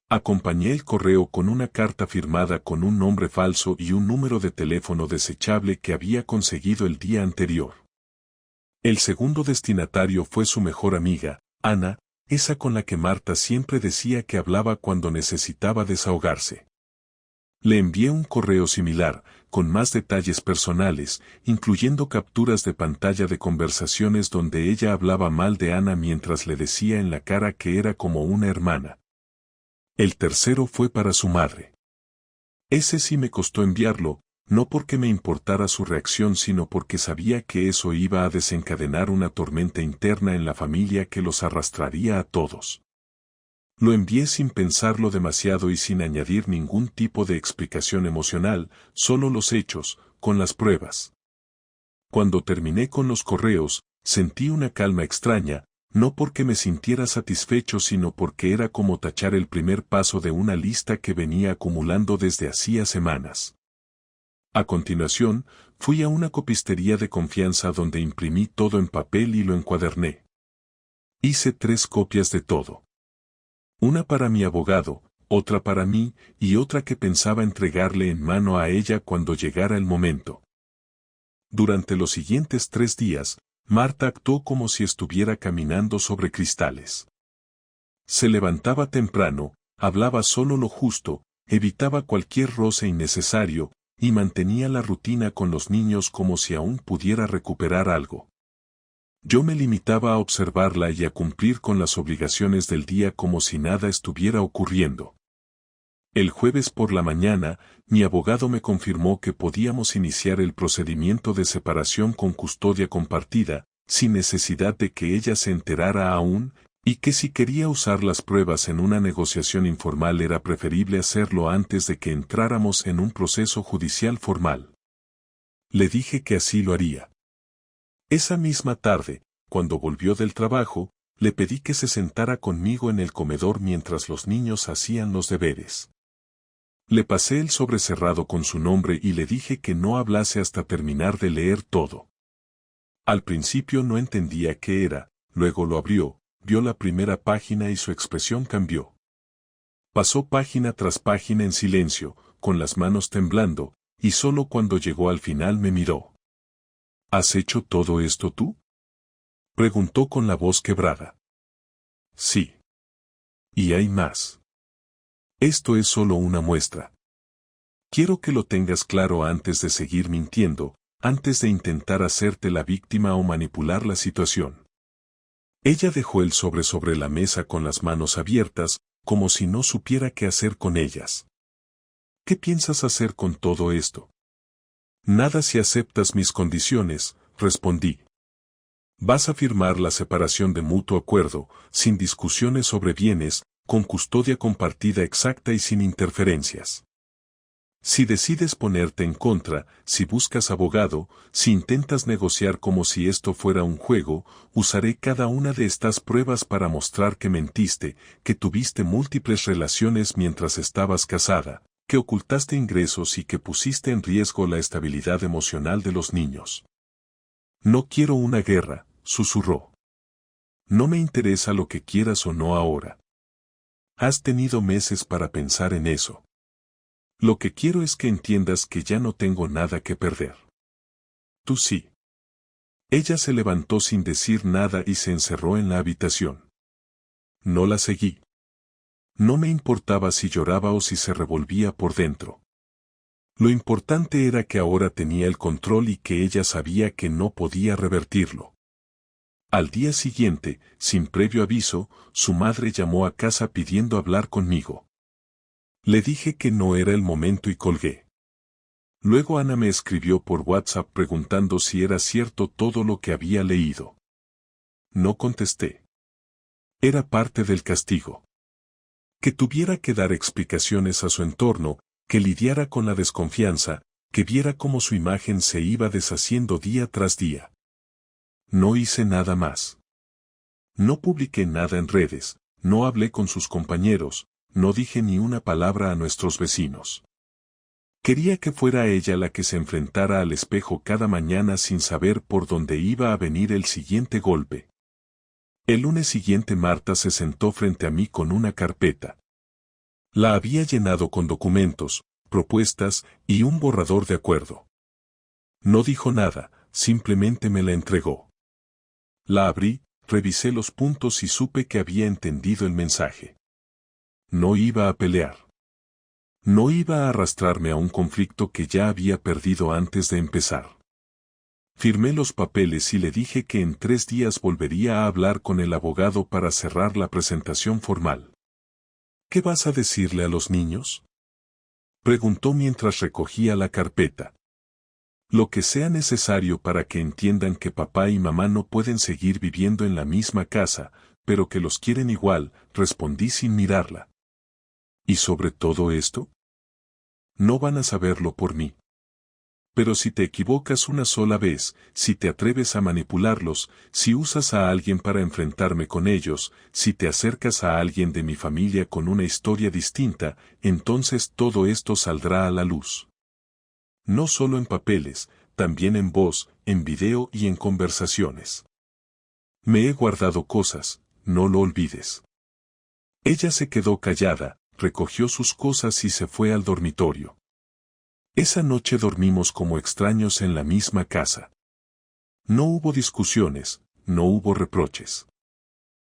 Speaker 1: Acompañé el correo con una carta firmada con un nombre falso y un número de teléfono desechable que había conseguido el día anterior. El segundo destinatario fue su mejor amiga, Ana, esa con la que Marta siempre decía que hablaba cuando necesitaba desahogarse. Le envié un correo similar, con más detalles personales, incluyendo capturas de pantalla de conversaciones donde ella hablaba mal de Ana mientras le decía en la cara que era como una hermana. El tercero fue para su madre. Ese sí me costó enviarlo, no porque me importara su reacción sino porque sabía que eso iba a desencadenar una tormenta interna en la familia que los arrastraría a todos. Lo envié sin pensarlo demasiado y sin añadir ningún tipo de explicación emocional, solo los hechos, con las pruebas. Cuando terminé con los correos, sentí una calma extraña, no porque me sintiera satisfecho sino porque era como tachar el primer paso de una lista que venía acumulando desde hacía semanas. A continuación, fui a una copistería de confianza donde imprimí todo en papel y lo encuaderné. Hice 3 copias de todo. Una para mi abogado, otra para mí, y otra que pensaba entregarle en mano a ella cuando llegara el momento. Durante los siguientes 3 días, Marta actuó como si estuviera caminando sobre cristales. Se levantaba temprano, hablaba solo lo justo, evitaba cualquier roce innecesario, y mantenía la rutina con los niños como si aún pudiera recuperar algo. Yo me limitaba a observarla y a cumplir con las obligaciones del día como si nada estuviera ocurriendo. El jueves por la mañana, mi abogado me confirmó que podíamos iniciar el procedimiento de separación con custodia compartida, sin necesidad de que ella se enterara aún, y que si quería usar las pruebas en una negociación informal era preferible hacerlo antes de que entráramos en un proceso judicial formal. Le dije que así lo haría. Esa misma tarde, cuando volvió del trabajo, le pedí que se sentara conmigo en el comedor mientras los niños hacían los deberes. Le pasé el sobre cerrado con su nombre y le dije que no hablase hasta terminar de leer todo. Al principio no entendía qué era, luego lo abrió, vio la primera página y su expresión cambió. Pasó página tras página en silencio, con las manos temblando, y solo cuando llegó al final me miró. ¿Has hecho todo esto tú?, preguntó con la voz quebrada. Sí. Y hay más. Esto es solo una muestra. Quiero que lo tengas claro antes de seguir mintiendo, antes de intentar hacerte la víctima o manipular la situación. Ella dejó el sobre la mesa con las manos abiertas, como si no supiera qué hacer con ellas. ¿Qué piensas hacer con todo esto? Nada si aceptas mis condiciones, respondí. Vas a firmar la separación de mutuo acuerdo, sin discusiones sobre bienes, con custodia compartida exacta y sin interferencias. Si decides ponerte en contra, si buscas abogado, si intentas negociar como si esto fuera un juego, usaré cada una de estas pruebas para mostrar que mentiste, que tuviste múltiples relaciones mientras estabas casada, que ocultaste ingresos y que pusiste en riesgo la estabilidad emocional de los niños. No quiero una guerra, susurró. No me interesa lo que quieras o no ahora. Has tenido meses para pensar en eso. Lo que quiero es que entiendas que ya no tengo nada que perder. Tú sí. Ella se levantó sin decir nada y se encerró en la habitación. No la seguí. No me importaba si lloraba o si se revolvía por dentro. Lo importante era que ahora tenía el control y que ella sabía que no podía revertirlo. Al día siguiente, sin previo aviso, su madre llamó a casa pidiendo hablar conmigo. Le dije que no era el momento y colgué. Luego Ana me escribió por WhatsApp preguntando si era cierto todo lo que había leído. No contesté. Era parte del castigo. Que tuviera que dar explicaciones a su entorno, que lidiara con la desconfianza, que viera cómo su imagen se iba deshaciendo día tras día. No hice nada más. No publiqué nada en redes, no hablé con sus compañeros, no dije ni una palabra a nuestros vecinos. Quería que fuera ella la que se enfrentara al espejo cada mañana sin saber por dónde iba a venir el siguiente golpe. El lunes siguiente Marta se sentó frente a mí con una carpeta. La había llenado con documentos, propuestas y un borrador de acuerdo. No dijo nada, simplemente me la entregó. La abrí, revisé los puntos y supe que había entendido el mensaje. No iba a pelear. No iba a arrastrarme a un conflicto que ya había perdido antes de empezar. Firmé los papeles y le dije que en 3 días volvería a hablar con el abogado para cerrar la presentación formal. ¿Qué vas a decirle a los niños?, preguntó mientras recogía la carpeta. Lo que sea necesario para que entiendan que papá y mamá no pueden seguir viviendo en la misma casa, pero que los quieren igual, respondí sin mirarla. ¿Y sobre todo esto? No van a saberlo por mí. Pero si te equivocas una sola vez, si te atreves a manipularlos, si usas a alguien para enfrentarme con ellos, si te acercas a alguien de mi familia con una historia distinta, entonces todo esto saldrá a la luz. No solo en papeles, también en voz, en video y en conversaciones. Me he guardado cosas, no lo olvides. Ella se quedó callada, recogió sus cosas y se fue al dormitorio. Esa noche dormimos como extraños en la misma casa. No hubo discusiones, no hubo reproches.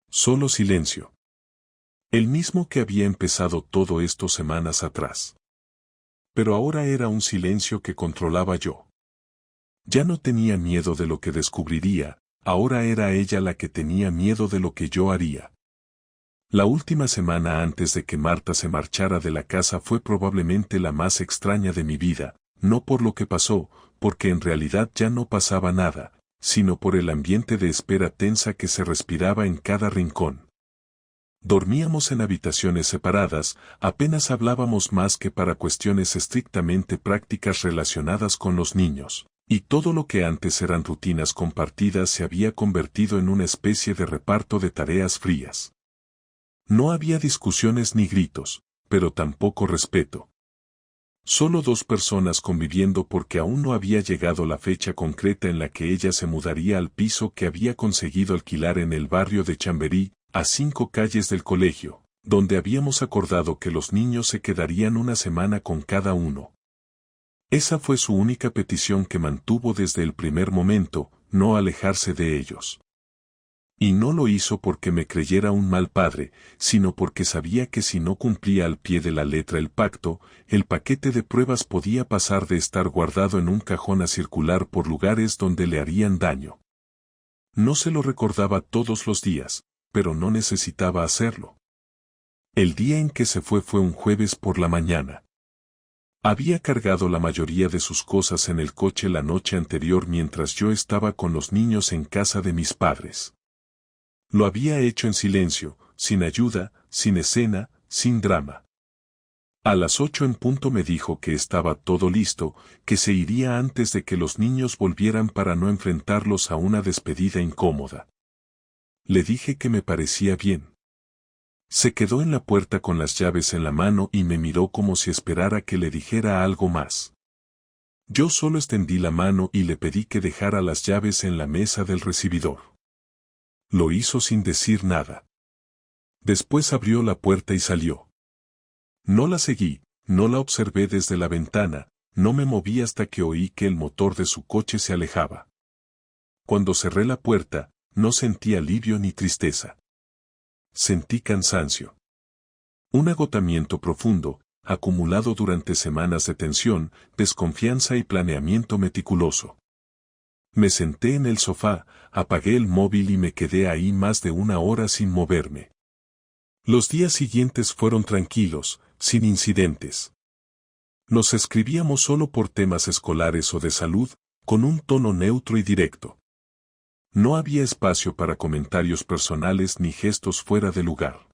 Speaker 1: Solo silencio. El mismo que había empezado todo esto semanas atrás. Pero ahora era un silencio que controlaba yo. Ya no tenía miedo de lo que descubriría, ahora era ella la que tenía miedo de lo que yo haría. La última semana antes de que Marta se marchara de la casa fue probablemente la más extraña de mi vida, no por lo que pasó, porque en realidad ya no pasaba nada, sino por el ambiente de espera tensa que se respiraba en cada rincón. Dormíamos en habitaciones separadas, apenas hablábamos más que para cuestiones estrictamente prácticas relacionadas con los niños, y todo lo que antes eran rutinas compartidas se había convertido en una especie de reparto de tareas frías. No había discusiones ni gritos, pero tampoco respeto. Solo 2 personas conviviendo porque aún no había llegado la fecha concreta en la que ella se mudaría al piso que había conseguido alquilar en el barrio de Chamberí, a 5 calles del colegio, donde habíamos acordado que los niños se quedarían una semana con cada uno. Esa fue su única petición que mantuvo desde el primer momento, no alejarse de ellos. Y no lo hizo porque me creyera un mal padre, sino porque sabía que si no cumplía al pie de la letra el pacto, el paquete de pruebas podía pasar de estar guardado en un cajón a circular por lugares donde le harían daño. No se lo recordaba todos los días, pero no necesitaba hacerlo. El día en que se fue un jueves por la mañana. Había cargado la mayoría de sus cosas en el coche la noche anterior mientras yo estaba con los niños en casa de mis padres. Lo había hecho en silencio, sin ayuda, sin escena, sin drama. A las 8 en punto me dijo que estaba todo listo, que se iría antes de que los niños volvieran para no enfrentarlos a una despedida incómoda. Le dije que me parecía bien. Se quedó en la puerta con las llaves en la mano y me miró como si esperara que le dijera algo más. Yo solo extendí la mano y le pedí que dejara las llaves en la mesa del recibidor. Lo hizo sin decir nada. Después abrió la puerta y salió. No la seguí, no la observé desde la ventana, no me moví hasta que oí que el motor de su coche se alejaba. Cuando cerré la puerta, no sentí alivio ni tristeza. Sentí cansancio. Un agotamiento profundo, acumulado durante semanas de tensión, desconfianza y planeamiento meticuloso. Me senté en el sofá, apagué el móvil y me quedé ahí más de 1 hora sin moverme. Los días siguientes fueron tranquilos, sin incidentes. Nos escribíamos solo por temas escolares o de salud, con un tono neutro y directo. No había espacio para comentarios personales ni gestos fuera de lugar.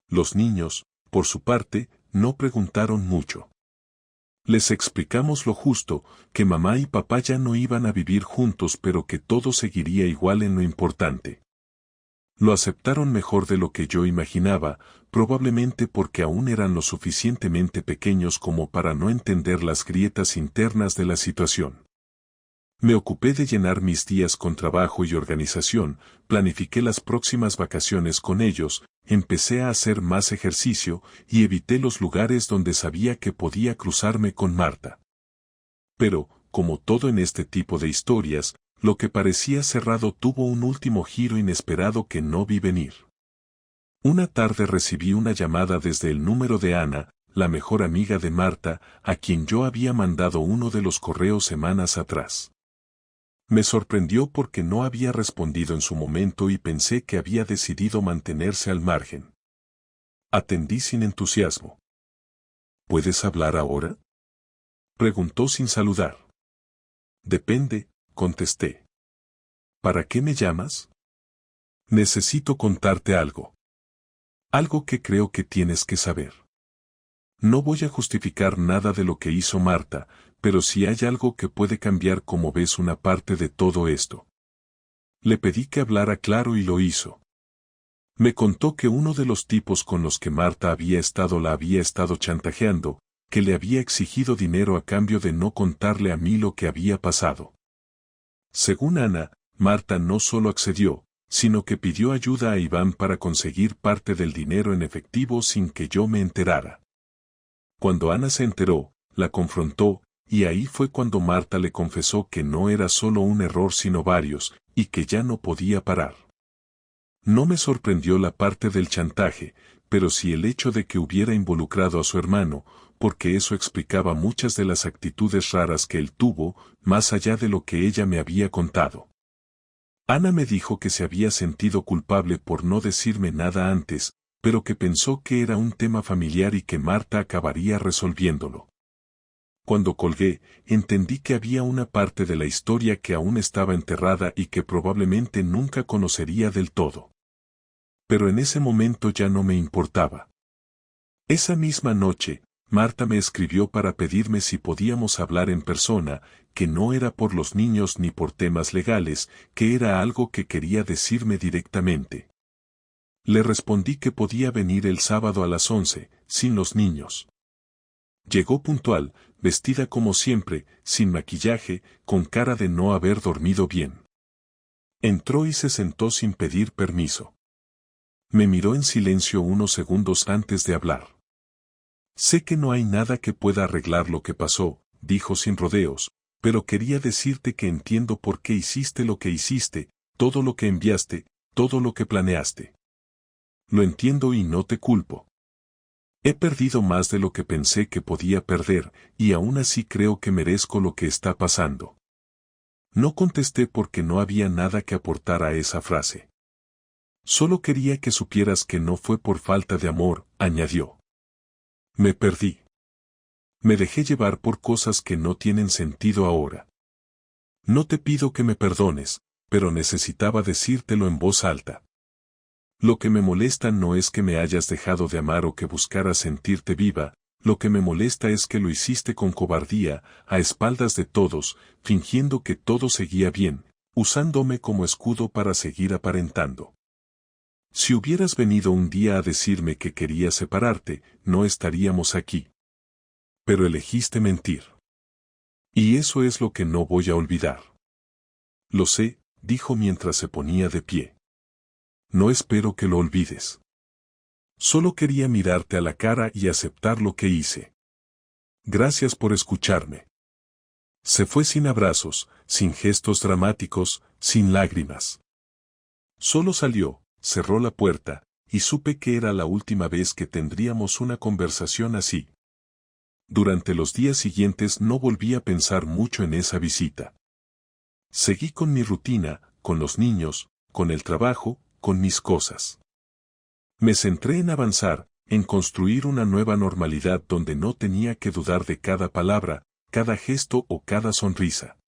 Speaker 1: Los niños, por su parte, no preguntaron mucho. Les explicamos lo justo, que mamá y papá ya no iban a vivir juntos pero que todo seguiría igual en lo importante. Lo aceptaron mejor de lo que yo imaginaba, probablemente porque aún eran lo suficientemente pequeños como para no entender las grietas internas de la situación. Me ocupé de llenar mis días con trabajo y organización, planifiqué las próximas vacaciones con ellos, empecé a hacer más ejercicio y evité los lugares donde sabía que podía cruzarme con Marta. Pero, como todo en este tipo de historias, lo que parecía cerrado tuvo un último giro inesperado que no vi venir. Una tarde recibí una llamada desde el número de Ana, la mejor amiga de Marta, a quien yo había mandado uno de los correos semanas atrás. Me sorprendió porque no había respondido en su momento y pensé que había decidido mantenerse al margen. Atendí sin entusiasmo. ¿Puedes hablar ahora?, preguntó sin saludar. Depende, contesté. ¿Para qué me llamas? Necesito contarte algo. Algo que creo que tienes que saber. No voy a justificar nada de lo que hizo Marta, pero si hay algo que puede cambiar como ves una parte de todo esto. Le pedí que hablara claro y lo hizo. Me contó que uno de los tipos con los que Marta la había estado chantajeando, que le había exigido dinero a cambio de no contarle a mí lo que había pasado. Según Ana, Marta no solo accedió, sino que pidió ayuda a Iván para conseguir parte del dinero en efectivo sin que yo me enterara. Cuando Ana se enteró, la confrontó, y ahí fue cuando Marta le confesó que no era solo un error sino varios, y que ya no podía parar. No me sorprendió la parte del chantaje, pero sí el hecho de que hubiera involucrado a su hermano, porque eso explicaba muchas de las actitudes raras que él tuvo, más allá de lo que ella me había contado. Ana me dijo que se había sentido culpable por no decirme nada antes, pero que pensó que era un tema familiar y que Marta acabaría resolviéndolo. Cuando colgué, entendí que había una parte de la historia que aún estaba enterrada y que probablemente nunca conocería del todo. Pero en ese momento ya no me importaba. Esa misma noche, Marta me escribió para pedirme si podíamos hablar en persona, que no era por los niños ni por temas legales, que era algo que quería decirme directamente. Le respondí que podía venir el sábado a las 11, sin los niños. Llegó puntual, vestida como siempre, sin maquillaje, con cara de no haber dormido bien. Entró y se sentó sin pedir permiso. Me miró en silencio unos segundos antes de hablar. Sé que no hay nada que pueda arreglar lo que pasó, dijo sin rodeos, pero quería decirte que entiendo por qué hiciste lo que hiciste, todo lo que enviaste, todo lo que planeaste. Lo entiendo y no te culpo. He perdido más de lo que pensé que podía perder, y aún así creo que merezco lo que está pasando. No contesté porque no había nada que aportar a esa frase. Solo quería que supieras que no fue por falta de amor, añadió. Me perdí. Me dejé llevar por cosas que no tienen sentido ahora. No te pido que me perdones, pero necesitaba decírtelo en voz alta. Lo que me molesta no es que me hayas dejado de amar o que buscaras sentirte viva, lo que me molesta es que lo hiciste con cobardía, a espaldas de todos, fingiendo que todo seguía bien, usándome como escudo para seguir aparentando. Si hubieras venido un día a decirme que querías separarte, no estaríamos aquí. Pero elegiste mentir. Y eso es lo que no voy a olvidar. Lo sé, dijo mientras se ponía de pie. No espero que lo olvides. Solo quería mirarte a la cara y aceptar lo que hice. Gracias por escucharme. Se fue sin abrazos, sin gestos dramáticos, sin lágrimas. Solo salió, cerró la puerta, y supe que era la última vez que tendríamos una conversación así. Durante los días siguientes no volví a pensar mucho en esa visita. Seguí con mi rutina, con los niños, con el trabajo, con mis cosas. Me centré en avanzar, en construir una nueva normalidad donde no tenía que dudar de cada palabra, cada gesto o cada sonrisa.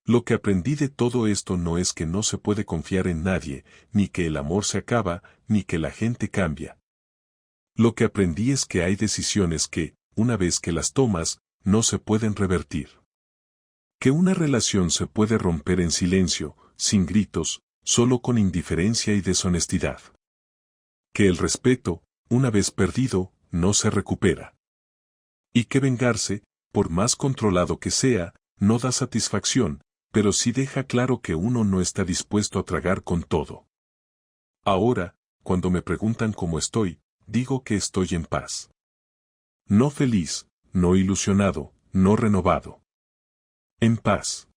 Speaker 1: Lo que aprendí de todo esto no es que no se puede confiar en nadie, ni que el amor se acaba, ni que la gente cambia. Lo que aprendí es que hay decisiones que, una vez que las tomas, no se pueden revertir. Que una relación se puede romper en silencio, sin gritos, solo con indiferencia y deshonestidad. Que el respeto, una vez perdido, no se recupera. Y que vengarse, por más controlado que sea, no da satisfacción, pero sí deja claro que uno no está dispuesto a tragar con todo. Ahora, cuando me preguntan cómo estoy, digo que estoy en paz. No feliz, no ilusionado, no renovado. En paz.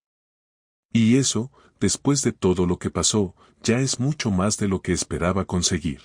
Speaker 1: Y eso, después de todo lo que pasó, ya es mucho más de lo que esperaba conseguir.